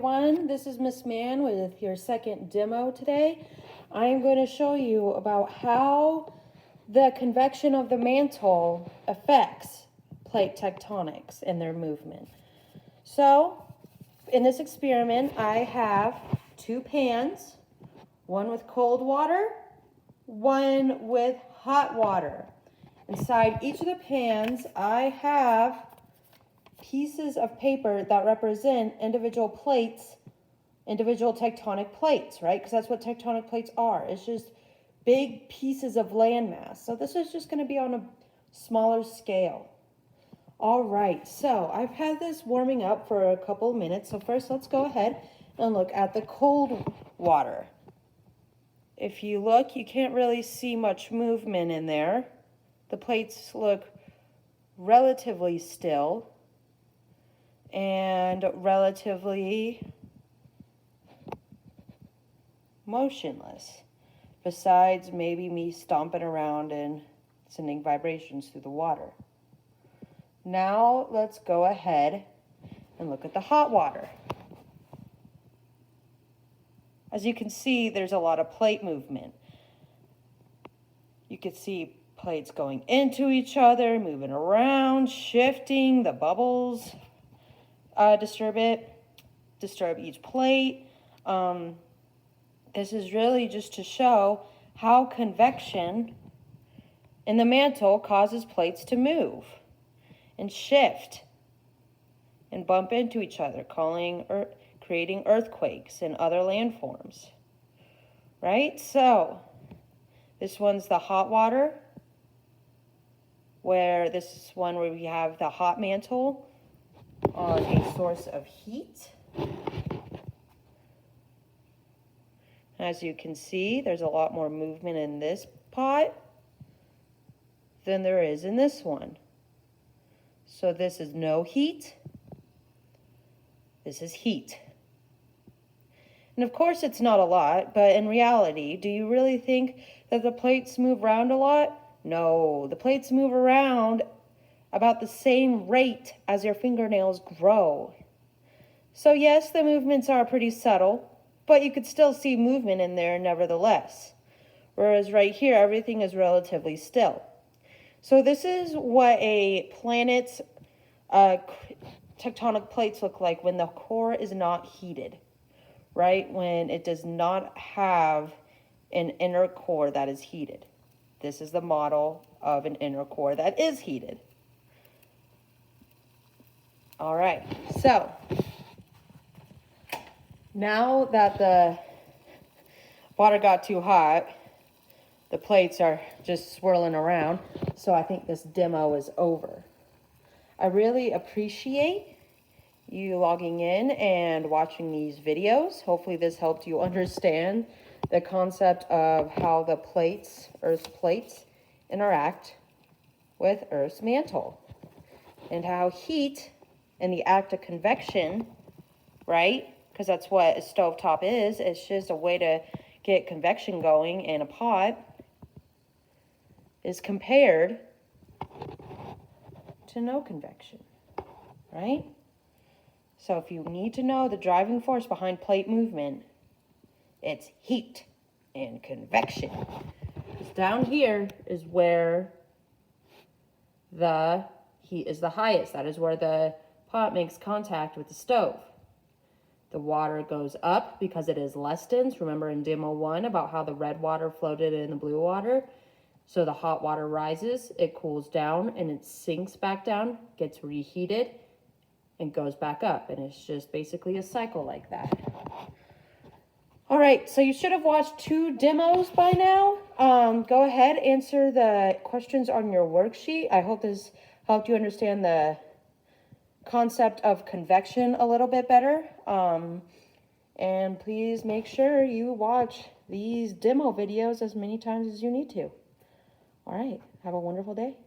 everyone. This is Miss Mann with your second demo today. I am going to show you about how the convection of the mantle affects plate tectonics and their movement. So, in this experiment, I have two pans, one with cold water, one with hot water. Inside each of the pans, I have pieces of paper that represent individual plates, individual tectonic plates, right? Because that's what tectonic plates are. It's just big pieces of landmass. So this is just going to be on a smaller scale. All right, so I've had this warming up for a couple of minutes. So first, let's go ahead and look at the cold water. If you look, you can't really see much movement in there. The plates look relatively still and relatively motionless, besides maybe me stomping around and sending vibrations through the water. Now let's go ahead and look at the hot water. As you can see, there's a lot of plate movement. You can see plates going into each other, moving around, shifting, the bubbles disturb each plate. This is really just to show how convection in the mantle causes plates to move and shift and bump into each other, creating earthquakes and other landforms, right? So this one's the hot water, where this is one where we have the hot mantle on a source of heat. As you can see, there's a lot more movement in this pot than there is in this one. So this is no heat. This is heat. And of course it's not a lot, but in reality, do you really think that the plates move around a lot? No, the plates move around about the same rate as your fingernails grow. So yes, the movements are pretty subtle, but you could still see movement in there nevertheless. Whereas right here, everything is relatively still. So this is what a planet's tectonic plates look like when the core is not heated, right? When it does not have an inner core that is heated. This is the model of an inner core that is heated. All right, so now that the water got too hot, the plates are just swirling around, so I think this demo is over. I really appreciate you logging in and watching these videos. Hopefully this helped you understand the concept of how the plates, Earth's plates, interact with Earth's mantle, and how heat and the act of convection, right? Because that's what a stovetop is. It's just a way to get convection going in a pot, is compared to no convection, right? So if you need to know the driving force behind plate movement, it's heat and convection. Because down here is where the heat is the highest. That is where the pot makes contact with the stove. The water goes up because it is less dense. Remember in demo 1 about how the red water floated in the blue water? So the hot water rises, it cools down, and it sinks back down, gets reheated, and goes back up. And it's just basically a cycle like that. All right, so you should have watched 2 demos by now. Go ahead, answer the questions on your worksheet. I hope this helped you understand the concept of convection a little bit better. And please make sure you watch these demo videos as many times as you need to. All right, have a wonderful day.